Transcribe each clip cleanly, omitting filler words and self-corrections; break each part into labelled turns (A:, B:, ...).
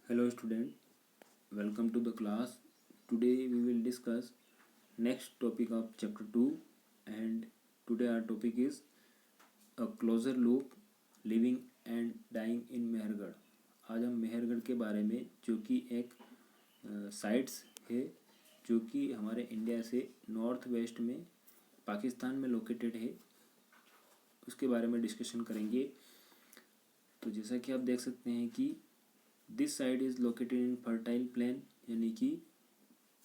A: Hello student, welcome to the class. Today we will discuss next topic of chapter 2 and today our topic is a closer look living and dying in Mehrgarh. आज हम मेहरगढ़ के बारे में जो कि एक sites है जो कि हमारे इंडिया से नॉर्थ वेस्ट में पाकिस्तान में लोकेटेड है उसके बारे में डिस्कशन करेंगे। तो जैसा कि आप देख सकते हैं कि this side is located in fertile plain, यानी कि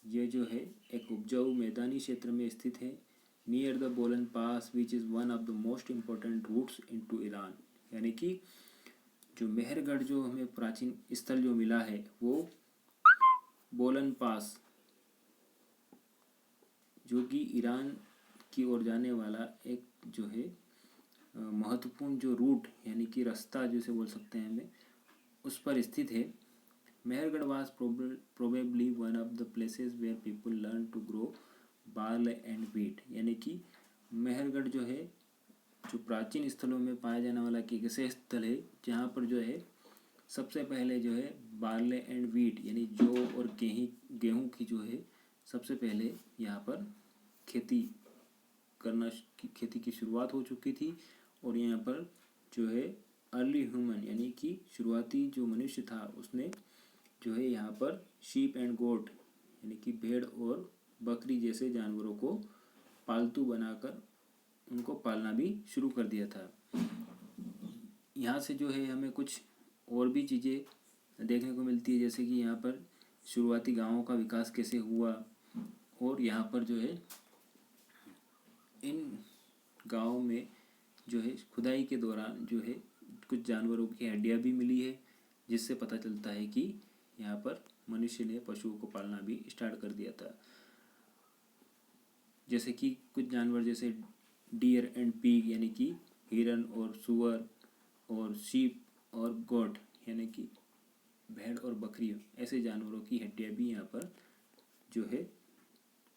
A: ये जो है एक उपजाऊ मैदानी क्षेत्र में स्थित है। Near the Bolan pass which is one of the most important routes into Iran, यानी कि जो मेहरगढ़ जो हमें प्राचीन स्थल जो मिला है वो बोलन पास जो कि ईरान की ओर जाने वाला एक जो है महत्वपूर्ण जो रूट यानी कि रास्ता जिसे बोल सकते हैं हमें उस पर स्थित है। Mehrgarh was probably one of the places where people learn to grow barley and wheat, यानी कि मेहरगढ़ जो है जो प्राचीन स्थलों में पाया जाने वाला एक ऐसे स्थल है जहाँ पर जो है सबसे पहले जो है बार्ले एंड वीट यानी जौ और गेहूँ की जो है सबसे पहले यहाँ पर खेती की शुरुआत हो चुकी थी। और यहाँ पर जो है अर्ली ह्यूमन यानी कि शुरुआती जो मनुष्य था उसने जो है यहाँ पर शीप एंड गोट यानी कि भेड़ और बकरी जैसे जानवरों को पालतू बनाकर उनको पालना भी शुरू कर दिया था। यहाँ से जो है हमें कुछ और भी चीज़ें देखने को मिलती है, जैसे कि यहाँ पर शुरुआती गांवों का विकास कैसे हुआ और यहाँ पर जो है इन गांवों में जो है खुदाई के दौरान जो है कुछ जानवरों की हड्डियाँ भी मिली है, जिससे पता चलता है कि यहाँ पर मनुष्य ने पशुओं को पालना भी स्टार्ट कर दिया था। जैसे कि कुछ जानवर जैसे डियर एंड पिग यानी कि हिरन और सुअर और शीप और गोट यानी कि भेड़ और बकरियों ऐसे जानवरों की हड्डियाँ भी यहाँ पर जो है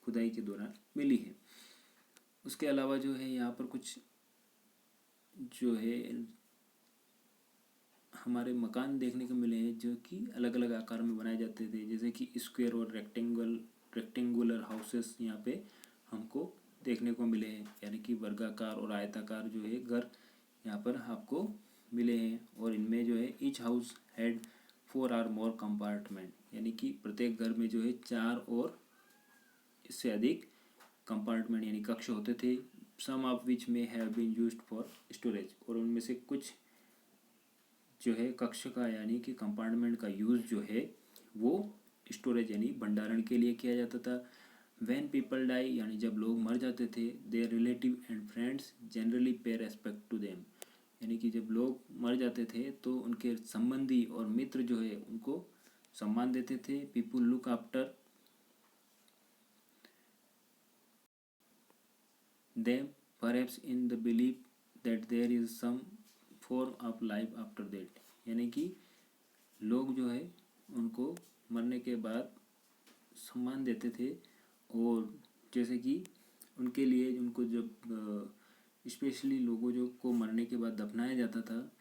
A: खुदाई के दौरान मिली है। उसके अलावा जो है यहाँ पर कुछ जो है हमारे मकान देखने को मिले हैं जो कि अलग अलग आकार में बनाए जाते थे, जैसे कि स्क्वायर और रेक्टेंगुलर हाउसेस यहाँ पे हमको देखने को मिले हैं, यानी कि वर्गाकार और आयताकार जो है घर यहाँ पर आपको मिले हैं। और इनमें जो है ईच हाउस हैड 4 और मोर कंपार्टमेंट, यानी कि प्रत्येक घर में जो है 4 और इससे अधिक कंपार्टमेंट यानी कक्ष होते थे। सम of which may have been used for storage, और उनमें से कुछ जो है कक्ष का यानी कि कंपार्टमेंट का यूज़ जो है वो स्टोरेज यानी भंडारण के लिए किया जाता था। व्हेन पीपल डाई यानी जब लोग मर जाते थे, there relative and friends generally पे रेस्पेक्ट टू देम, यानी कि जब लोग मर जाते थे तो उनके संबंधी और मित्र जो है उनको सम्मान देते थे। People look after them perhaps in the belief that there is some form of life after that, यानी कि लोग जो है उनको मरने के बाद सम्मान देते थे। और जैसे कि उनके लिए उनको जब स्पेशली लोगों जो को मरने के बाद दफनाया जाता था,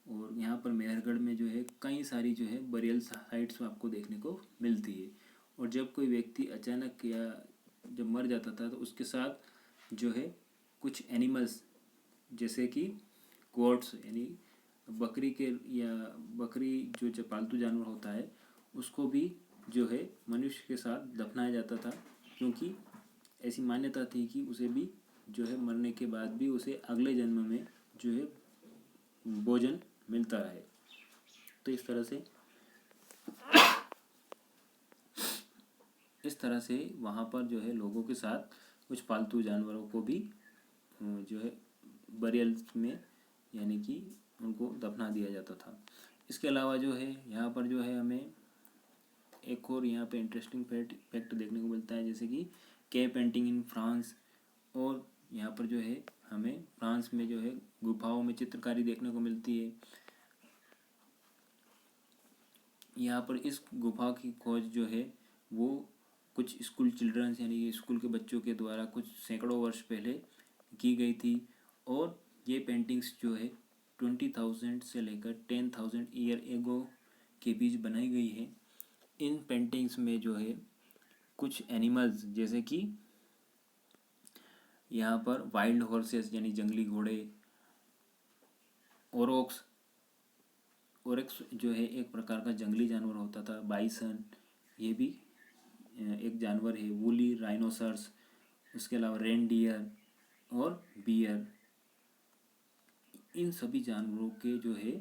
A: और यहाँ पर मेहरगढ़ में जो है कई सारी जो है बरियल साइट्स आपको देखने को मिलती है। और जब कोई व्यक्ति अचानक या जब मर जाता था तो उसके साथ जो है कुछ एनिमल्स जैसे कि गोट्स यानी बकरी के या बकरी जो पालतू जानवर होता है उसको भी जो है मनुष्य के साथ दफनाया जाता था, क्योंकि ऐसी मान्यता थी कि उसे भी जो है मरने के बाद भी उसे अगले जन्म में जो है भोजन मिलता रहे। तो इस तरह से वहाँ पर जो है लोगों के साथ कुछ पालतू जानवरों को भी जो है बरियल में यानी कि उनको दफना दिया जाता था। इसके अलावा जो है यहाँ पर जो है हमें एक और यहाँ पे इंटरेस्टिंग फैक्ट देखने को मिलता है, जैसे कि केव पेंटिंग इन फ्रांस। और यहाँ पर जो है हमें फ्रांस में जो है गुफाओं में चित्रकारी देखने को मिलती है। यहाँ पर इस गुफा की खोज जो है वो कुछ स्कूल चिल्ड्रंस यानी स्कूल के बच्चों के द्वारा कुछ सैकड़ों वर्ष पहले की गई थी। और ये पेंटिंग्स जो है 20,000 से लेकर 10,000 ईयर एगो के बीच बनाई गई है। इन पेंटिंग्स में जो है कुछ एनिमल्स जैसे कि यहाँ पर वाइल्ड हॉर्सेस यानी जंगली घोड़े, ओरोक्स जो है एक प्रकार का जंगली जानवर होता था, बाइसन ये भी एक जानवर है, वूली राइनोसर्स, उसके अलावा रेनडियर और बियर, इन सभी जानवरों के जो है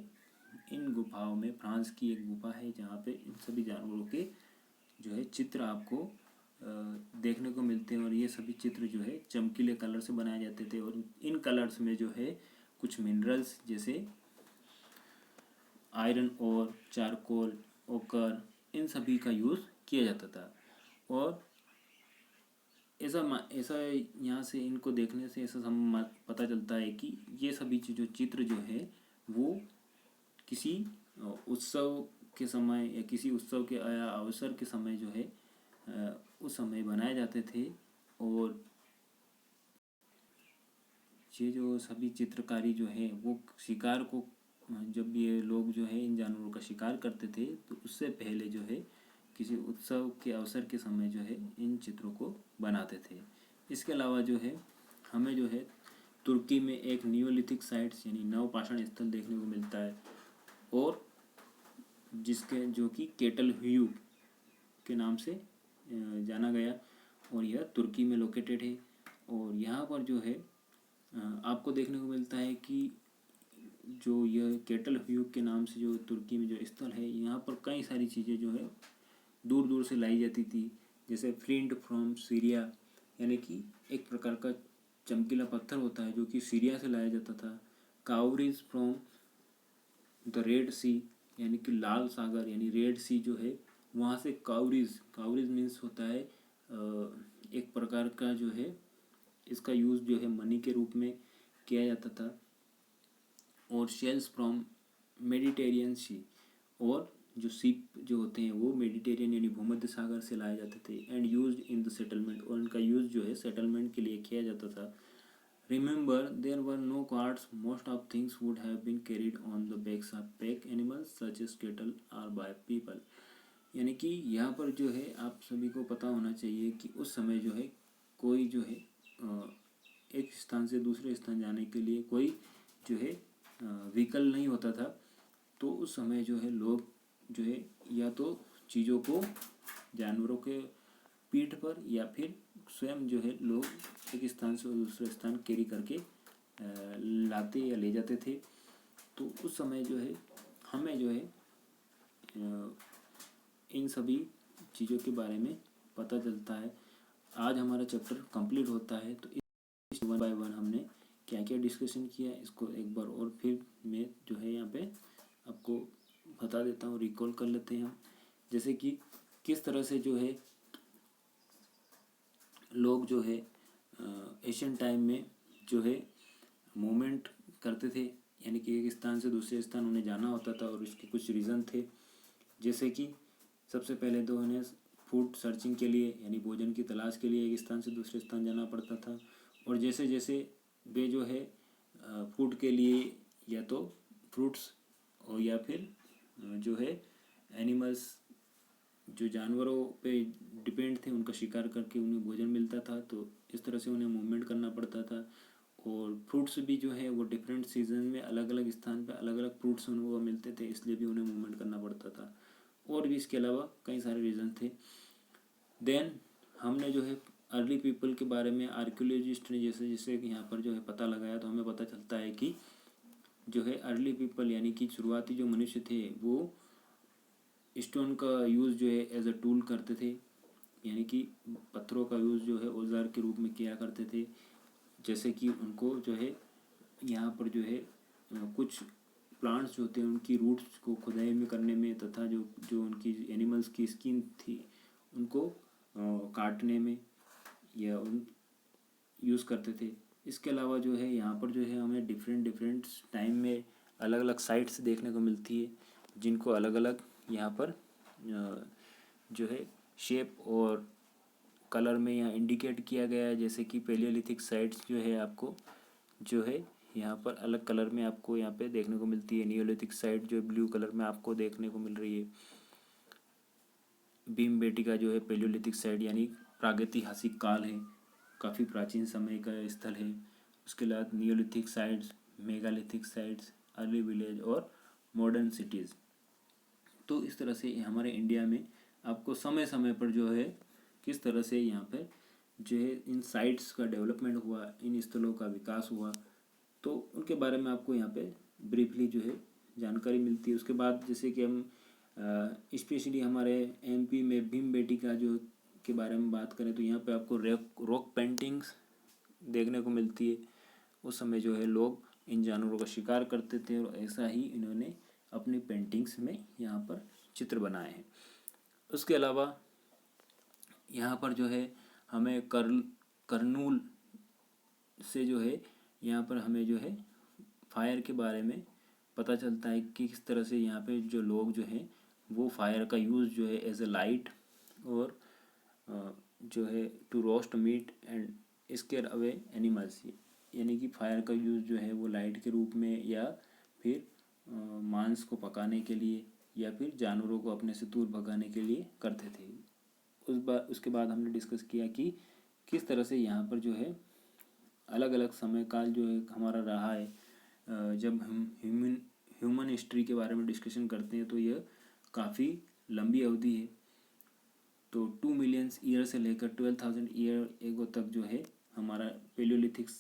A: इन गुफाओं में, फ्रांस की एक गुफा है जहाँ पे इन सभी जानवरों के जो है चित्र आपको देखने को मिलते हैं। और ये सभी चित्र जो है चमकीले कलर से बनाए जाते थे और इन कलर्स में जो है कुछ मिनरल्स जैसे आयरन और चारकोल, ओकर, इन सभी का यूज़ किया जाता था। और ऐसा यहाँ से इनको देखने से ऐसा पता चलता है कि ये सभी जो चित्र जो है वो किसी उत्सव के समय या किसी उत्सव के अवसर के समय जो है उस समय बनाए जाते थे। और ये जो सभी चित्रकारी जो है वो शिकार को, जब ये लोग जो है इन जानवरों का शिकार करते थे तो उससे पहले जो है किसी उत्सव के अवसर के समय जो है इन चित्रों को बनाते थे। इसके अलावा जो है हमें जो है तुर्की में एक नियोलिथिक साइट्स यानी नवपाषाण स्थल देखने को मिलता है, और जिसके जो कि केटल ह्यू के नाम से जाना गया, और यह तुर्की में लोकेटेड है। और यहाँ पर जो है आपको देखने को मिलता है कि जो यह केटल ह्यू के नाम से जो तुर्की में जो स्थल है, यहाँ पर कई सारी चीज़ें जो है दूर दूर से लाई जाती थी, जैसे फ्लिंट फ्रॉम सीरिया यानी कि एक प्रकार का चमकीला पत्थर होता है जो कि सीरिया से लाया जाता था, काउरीज फ्रॉम द रेड सी यानी कि लाल सागर यानी रेड सी जो है वहाँ से काउरीज मीन्स होता है एक प्रकार का जो है इसका यूज़ जो है मनी के रूप में किया जाता था। और शेल्स फ्रॉम मेडिटेरियन सी, और जो सीप जो होते हैं वो मेडिटेरियन यानी भूमध्य सागर से लाए जाते थे, and used in the settlement, और उनका यूज़ जो है सेटलमेंट के लिए किया जाता था। Remember, there were no carts. Most of things would have been carried on the backs of pack animals such as cattle or by people. यानी कि यहाँ पर जो है आप सभी को पता होना चाहिए कि उस समय जो है कोई जो है एक स्थान से दूसरे स्थान जाने के लिए कोई जो है व्हीकल नहीं होता था। तो उस समय जो है लोग जो है या तो चीज़ों को जानवरों के पीठ पर या फिर स्वयं जो है लोग एक स्थान से दूसरे स्थान कैरी करके लाते या ले जाते थे। तो उस समय जो है हमें जो है इन सभी चीज़ों के बारे में पता चलता है। आज हमारा चैप्टर कंप्लीट होता है, तो इस 1 बाय 1 हमने क्या क्या डिस्कशन किया इसको एक बार और फिर मैं जो है यहाँ पे आपको बता देता हूँ, रिकॉल कर लेते हैं हम। जैसे कि किस तरह से जो है लोग जो है एशियन टाइम में जो है मूवमेंट करते थे, यानी कि एक स्थान से दूसरे स्थान उन्हें जाना होता था और इसके कुछ रीज़न थे। जैसे कि सबसे पहले तो उन्हें फूड सर्चिंग के लिए यानी भोजन की तलाश के लिए एक स्थान से दूसरे स्थान जाना पड़ता था, और जैसे जैसे वे जो है फूड के लिए या तो फ्रूट्स और या फिर जो है एनिमल्स जो जानवरों पे डिपेंड थे उनका शिकार करके उन्हें भोजन मिलता था, तो इस तरह से उन्हें मूवमेंट करना पड़ता था। और फ्रूट्स भी जो है वो डिफरेंट सीजन में अलग अलग स्थान पे अलग अलग फ्रूट्स उनको मिलते थे, इसलिए भी उन्हें मूवमेंट करना पड़ता था। और भी इसके अलावा कई सारे रीज़न थे। देन हमने जो है अर्ली पीपल के बारे में आर्कियोलॉजिस्ट ने जैसे जैसे यहाँ पर जो है पता लगाया, तो हमें पता चलता है कि जो है अर्ली पीपल यानी कि शुरुआती जो मनुष्य थे वो स्टोन का यूज़ जो है एज अ टूल करते थे, यानी कि पत्थरों का यूज़ जो है औजार के रूप में किया करते थे। जैसे कि उनको जो है यहाँ पर जो है कुछ प्लांट्स जो होते हैं उनकी रूट्स को खुदाई में करने में तथा जो जो उनकी एनिमल्स की स्किन थी उनको काटने में या उन यूज़ करते थे। इसके अलावा जो है यहाँ पर जो है हमें डिफरेंट टाइम में अलग अलग साइट्स देखने को मिलती है, जिनको अलग अलग यहाँ पर जो है शेप और कलर में यहाँ इंडिकेट किया गया है। जैसे कि पैलियोलिथिक साइट्स जो है आपको जो है यहाँ पर अलग कलर में आपको यहाँ पे देखने को मिलती है। नियोलिथिक साइट जो ब्लू कलर में आपको देखने को मिल रही है। भीमबेटका जो है पेलियोलिथिक साइट यानी प्रागैतिहासिक काल है, काफ़ी प्राचीन समय का स्थल है। उसके बाद Neolithic sites, megalithic sites, early village और मॉडर्न सिटीज़। तो इस तरह से हमारे इंडिया में आपको समय समय पर जो है किस तरह से यहाँ पे जो है इन साइट्स का डेवलपमेंट हुआ, इन स्थलों का विकास हुआ, तो उनके बारे में आपको यहाँ पे ब्रीफली जो है जानकारी मिलती है। उसके बाद जैसे कि हम स्पेशली हमारे एमपी में भीमबेटका जो के बारे में बात करें तो यहाँ पे आपको रॉक पेंटिंग्स देखने को मिलती है। उस समय जो है लोग इन जानवरों का शिकार करते थे और ऐसा ही इन्होंने अपनी पेंटिंग्स में यहाँ पर चित्र बनाए हैं। उसके अलावा यहाँ पर जो है हमें कर्नूल से जो है यहाँ पर हमें जो है फायर के बारे में पता चलता है कि किस तरह से यहाँ पे जो लोग जो हैं वो फायर का यूज़ जो है एज ए लाइट और जो है to roast meat and scare away animals, यानी कि फायर का यूज़ जो है वो लाइट के रूप में या फिर मांस को पकाने के लिए या फिर जानवरों को अपने से दूर भगाने के लिए करते थे। उसके बाद हमने डिस्कस किया कि किस तरह से यहाँ पर जो है अलग अलग समय काल जो है हमारा रहा है। जब हम ह्यूमन हिस्ट्री के बारे में डिस्कशन करते हैं तो यह काफ़ी लंबी अवधि है। तो 2 मिलियन ईयर से लेकर 12,000 ईयर एगो तक जो है हमारा पेलियोलिथिक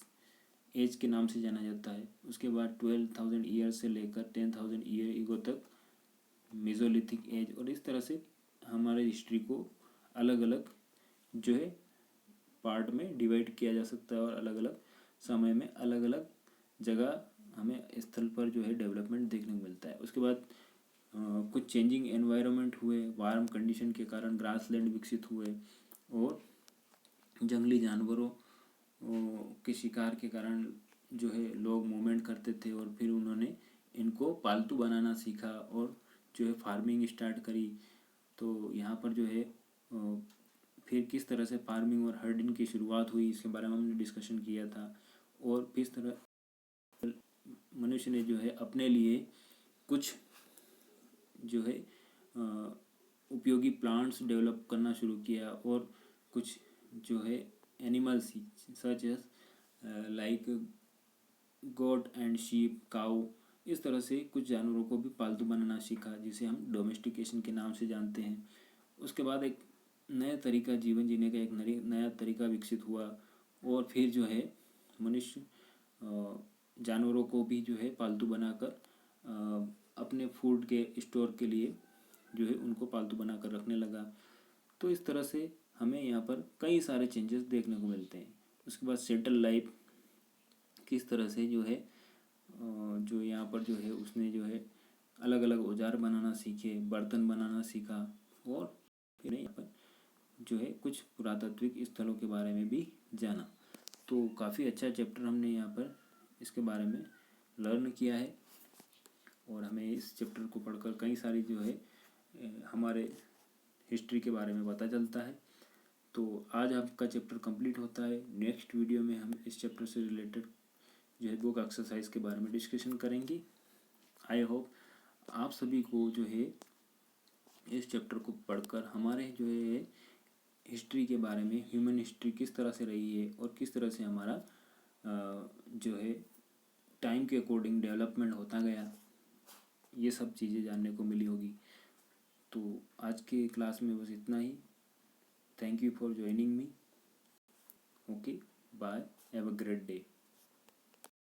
A: एज के नाम से जाना जाता है। उसके बाद 12,000 ईयर से लेकर 10,000 ईयर एगो तक मेसोलिथिक एज, और इस तरह से हमारे हिस्ट्री को अलग अलग जो है पार्ट में डिवाइड किया जा सकता है और अलग अलग समय में अलग अलग जगह हमें स्थल पर जो है डेवलपमेंट देखने को मिलता है। उसके बाद कुछ चेंजिंग एनवायरनमेंट हुए, वार्म कंडीशन के कारण ग्रासलैंड विकसित हुए और जंगली जानवरों के शिकार के कारण जो है लोग मूवमेंट करते थे और फिर उन्होंने इनको पालतू बनाना सीखा और जो है फार्मिंग स्टार्ट करी। तो यहाँ पर जो है फिर किस तरह से फार्मिंग और हर्डिंग की शुरुआत हुई इसके बारे में हमने डिस्कशन किया था। और किस तरह मनुष्य ने जो है अपने लिए कुछ जो है उपयोगी प्लांट्स डेवलप करना शुरू किया और कुछ जो है animals such as like goat and sheep, cow, इस तरह से कुछ जानवरों को भी पालतू बनाना सीखा जिसे हम डोमेस्टिकेशन के नाम से जानते हैं। उसके बाद एक नया तरीका, जीवन जीने का एक नया तरीका विकसित हुआ और फिर जो है मनुष्य जानवरों को भी जो है पालतू बनाकर अपने फूड के स्टोर के लिए जो है उनको पालतू बनाकर रखने लगा। तो इस तरह से हमें यहाँ पर कई सारे चेंजेस देखने को मिलते हैं। उसके बाद सेटल लाइफ किस तरह से जो है जो यहाँ पर जो है उसने जो है अलग अलग औजार बनाना सीखे, बर्तन बनाना सीखा और फिर यहाँ पर जो है कुछ पुरातात्विक स्थलों के बारे में भी जाना। तो काफ़ी अच्छा चैप्टर हमने यहाँ पर इसके बारे में लर्न किया है और हमें इस चैप्टर को पढ़कर कई सारी जो है हमारे हिस्ट्री के बारे में पता चलता है। तो आज आपका चैप्टर कंप्लीट होता है। नेक्स्ट वीडियो में हम इस चैप्टर से रिलेटेड जो है बुक एक्सरसाइज के बारे में डिस्कशन करेंगे। आई होप आप सभी को जो है इस चैप्टर को पढ़कर हमारे जो है हिस्ट्री के बारे में, ह्यूमन हिस्ट्री किस तरह से रही है और किस तरह से हमारा जो है टाइम के अकॉर्डिंग डेवलपमेंट होता गया, ये सब चीज़ें जानने को मिली होगी। तो आज के क्लास में बस इतना ही। Thank you for joining me. Okay, bye, have a great day.